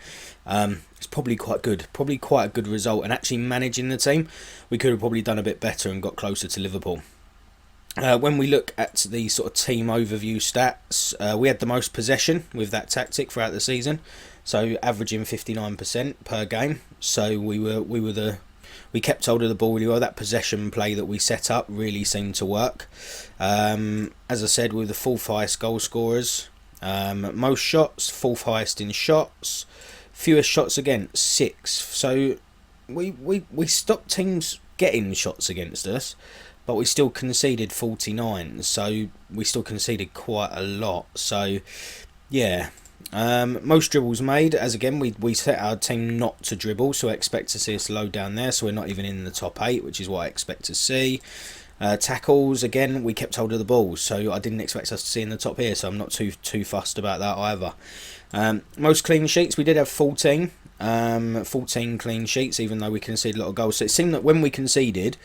it's probably quite a good result. And actually managing the team, we could have probably done a bit better and got closer to Liverpool. When we look at the sort of team overview stats, we had the most possession with that tactic throughout the season, so averaging 59% per game. So we kept hold of the ball really well. That possession play that we set up really seemed to work. As I said, we were the 4th highest goal scorers, most shots, 4th highest in shots, fewest shots against, 6. So we stopped teams getting shots against us, but we still conceded 49, so we still conceded quite a lot. So yeah, most dribbles made, as again we set our team not to dribble, so I expect to see us low down there, so we're not even in the top 8, which is what I expect to see. Tackles, again, we kept hold of the ball, so I didn't expect us to see in the top here, so I'm not too fussed about that either. Most clean sheets, we did have 14 clean sheets, even though we conceded a lot of goals. So it seemed that when we conceded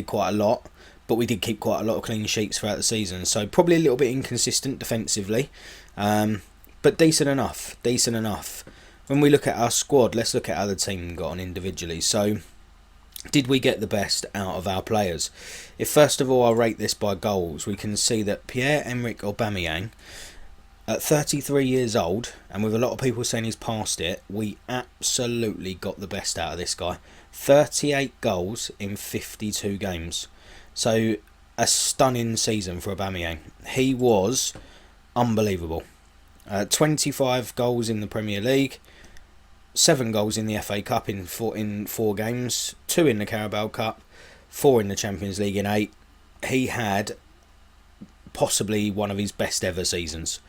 quite a lot, but we did keep quite a lot of clean sheets throughout the season. So probably a little bit inconsistent defensively, but decent enough. When we look at our squad, let's look at how the team got on individually. So Did we get the best out of our players? If first of all I rate this by goals, we can see that Pierre-Emerick Aubameyang, at 33 years old, and with a lot of people saying he's past it, we absolutely got the best out of this guy. 38 goals in 52 games. So a stunning season for Aubameyang. He was unbelievable. 25 goals in the Premier League, 7 goals in the FA Cup in four games, 2 in the Carabao Cup, 4 in the Champions League in 8. He had possibly one of his best ever seasons.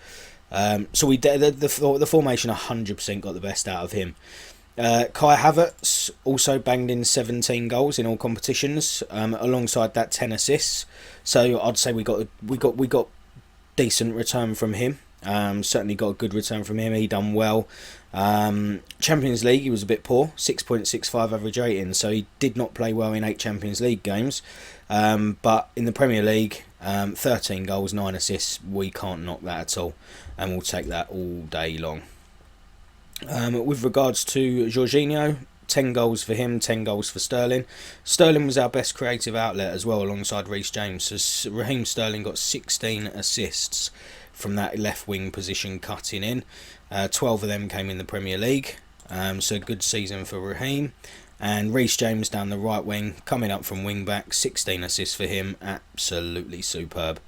So we the formation 100% got the best out of him. Kai Havertz also banged in 17 goals in all competitions. Alongside that, 10 assists. So I'd say we got decent return from him. Certainly got a good return from him. He done well. Champions League, he was a bit poor, 6.65 average rating, so he did not play well in 8 Champions League games. But in the Premier League, 13 goals, 9 assists, we can't knock that at all, and we'll take that all day long. With regards to Jorginho, 10 goals for him, 10 goals for Sterling. Sterling was our best creative outlet as well, alongside Reece James. So Raheem Sterling got 16 assists from that left wing position cutting in. 12 of them came in the Premier League. So a good season for Raheem. And Reece James down the right wing, coming up from wing back, 16 assists for him. Absolutely superb.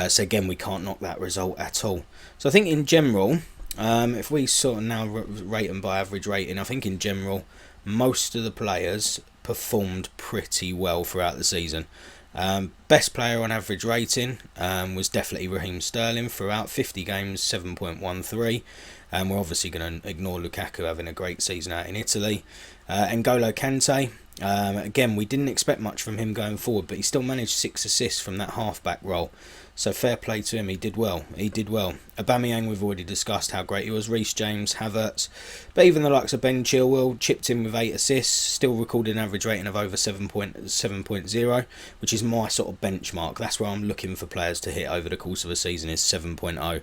So again, we can't knock that result at all. So I think in general, if we sort of now rate them by average rating, I think in general, most of the players performed pretty well throughout the season. Best player on average rating was definitely Raheem Sterling throughout 50 games, 7.13. We're obviously going to ignore Lukaku having a great season out in Italy. N'Golo Kante, again, we didn't expect much from him going forward, but he still managed 6 assists from that half-back role. So fair play to him, he did well. Aubameyang, we've already discussed how great he was. Reece James, Havertz, but even the likes of Ben Chilwell chipped in with 8 assists, still recorded an average rating of over 7.0, which is my sort of benchmark. That's where I'm looking for players to hit over the course of a season, is 7.0.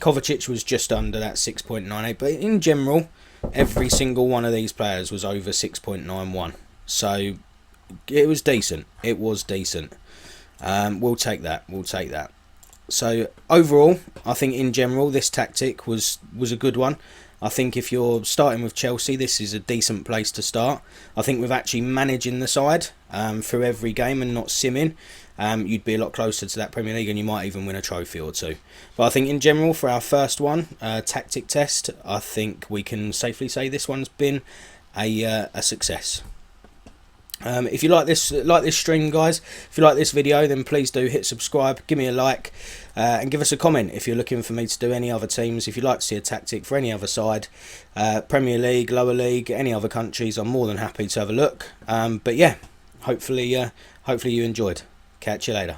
Kovacic was just under that, 6.98, but in general, every single one of these players was over 6.91. So it was decent. We'll take that. So overall, I think in general this tactic was a good one. I think if you're starting with Chelsea, this is a decent place to start. I think with actually managing the side through every game and not simming, you'd be a lot closer to that Premier League, and you might even win a trophy or two. But I think in general, for our first one, tactic test, I think we can safely say this one's been a success. If you like this stream, guys, if you like this video, then please do hit subscribe, give me a like, and give us a comment if you're looking for me to do any other teams. If you'd like to see a tactic for any other side, Premier League, lower league, any other countries, I'm more than happy to have a look. But yeah, hopefully you enjoyed. Catch you later.